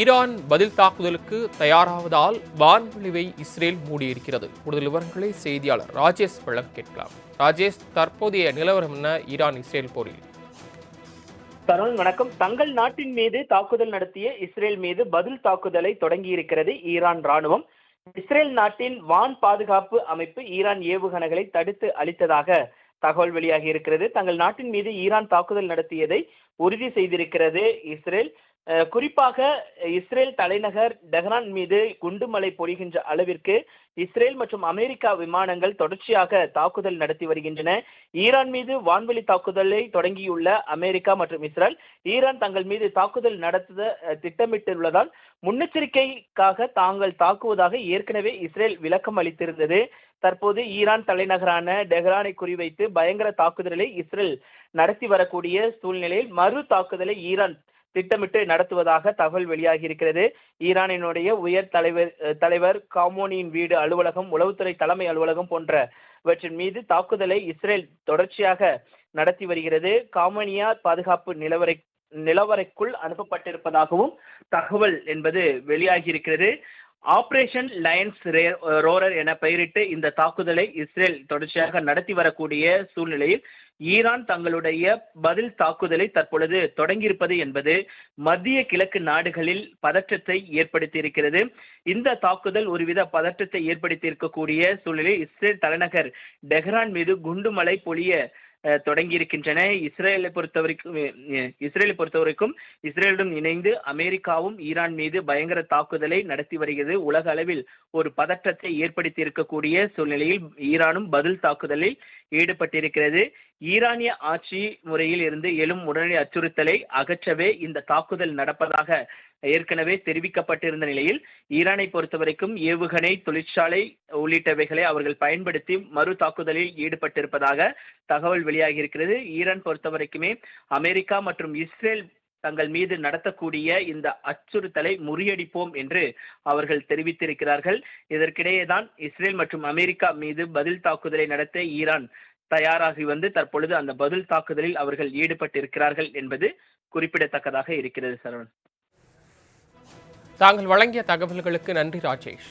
Iran பதில் தாக்குதலுக்கு தயாராவதால் வான்வெளிவை Israel மூடியிருக்கிறது. கூடுதல் விவரங்களை செய்தியாளர் ராஜேஷ் வழங்க கேட்கலாம். ராஜேஷ், தற்போதைய நிலவரம் என்ன ஈரான் இஸ்ரேல் போரில்? தருண் வணக்கம். தங்கள் நாட்டின் மீது தாக்குதல் நடத்திய இஸ்ரேல் மீது பதில் தாக்குதலை தொடங்கியிருக்கிறது ஈரான் ராணுவம். இஸ்ரேல் நாட்டின் வான் பாதுகாப்பு அமைப்பு ஈரான் ஏவுகணைகளை தடுத்து அளித்ததாக தகவல் வெளியாகி இருக்கிறது. தங்கள் நாட்டின் மீது ஈரான் தாக்குதல் நடத்தியதை உறுதி செய்திருக்கிறது இஸ்ரேல். குறிப்பாக இஸ்ரேல் தலைநகர் டெஹ்ரான் மீது குண்டுமழை பொழிகின்ற அளவிற்கு இஸ்ரேல் மற்றும் அமெரிக்கா விமானங்கள் தொடர்ச்சியாக தாக்குதல் நடத்தி வருகின்றன. ஈரான் மீது வான்வெளி தாக்குதலை தொடங்கியுள்ள அமெரிக்கா மற்றும் இஸ்ரேல் ஈரான் தங்கள் மீது தாக்குதல் நடத்த திட்டமிட்டுள்ளதால் முன்னெச்சரிக்கைக்காக தாங்கள் தாக்குவதாக ஏற்கனவே இஸ்ரேல் விளக்கம் அளித்திருந்தது. தற்போது ஈரான் தலைநகரான டெஹ்ரானை குறிவைத்து பயங்கர தாக்குதலை இஸ்ரேல் நடத்தி வரக்கூடிய சூழ்நிலையில் மறு தாக்குதலை ஈரான் திட்டமிட்டு நடத்துவதாக தகவல் வெளியாகி இருக்கிறது. ஈரானினுடைய உயர் தலைவர் காமோனியின் வீடு, அலுவலகம், உளவுத்துறை தலைமை அலுவலகம் போன்றவற்றின் மீது தாக்குதலை இஸ்ரேல் தொடர்ச்சியாக நடத்தி வருகிறது. காமோனியா பாதுகாப்பு நிலவரைக்குள் அனுப்பப்பட்டிருப்பதாகவும் தகவல் என்பது வெளியாகி இருக்கிறது. ஆபரேஷன் லயன்ஸ் ரோரர் என பெயரிட்டு இந்த தாக்குதலை இஸ்ரேல் தொடர்ச்சியாக நடத்தி வரக்கூடிய சூழ்நிலையில் ஈரான் தங்களுடைய பதில் தாக்குதலை தற்பொழுது தொடங்கியிருப்பது என்பது மத்திய கிழக்கு நாடுகளில் பதற்றத்தை ஏற்படுத்தி இருக்கிறது. இந்த தாக்குதல் ஒருவித பதற்றத்தை ஏற்படுத்தி இருக்கக்கூடிய சூழ்நிலையில் இஸ்ரேல் தலைநகர் டெஹ்ரான் மீது குண்டுமழை பொழிய தொடங்கியிருக்கின்றன. இஸ்ரேலை பொறுத்தவரைக்கும் இஸ்ரேலுடன் இணைந்து அமெரிக்காவும் ஈரான் மீது பயங்கர தாக்குதலை நடத்தி வருகிறது. உலக அளவில் ஒரு பதற்றத்தை ஏற்படுத்தி இருக்கக்கூடிய சூழ்நிலையில் ஈரானும் பதில் தாக்குதலில் ஈடுபட்டிருக்கிறது. ஈரானிய ஆட்சி முறையில் இருந்து எழும் உடனடி அச்சுறுத்தலை அகற்றவே இந்த தாக்குதல் நடப்பதாக ஏற்கனவே தெரிவிக்கப்பட்டிருந்த நிலையில் ஈரானை பொறுத்தவரைக்கும் ஏவுகணை தொழிற்சாலை உள்ளிட்டவைகளை அவர்கள் பயன்படுத்தி மறு தாக்குதலில் ஈடுபட்டிருப்பதாக தகவல் வெளியாகி இருக்கிறது. ஈரான் பொறுத்தவரைக்குமே அமெரிக்கா மற்றும் இஸ்ரேல் தங்கள் மீது நடத்தக்கூடிய இந்த அச்சுறுத்தலை முறியடிப்போம் என்று அவர்கள் தெரிவித்திருக்கிறார்கள். இதற்கிடையேதான் இஸ்ரேல் மற்றும் அமெரிக்கா மீது பதில் தாக்குதலை நடத்த ஈரான் தயாராகி வந்து தற்பொழுது அந்த பதில் தாக்குதலில் அவர்கள் ஈடுபட்டிருக்கிறார்கள் என்பது குறிப்பிடத்தக்கதாக இருக்கிறது. சரவணன், தாங்கள் வழங்கிய தகவல்களுக்கு நன்றி ராஜேஷ்.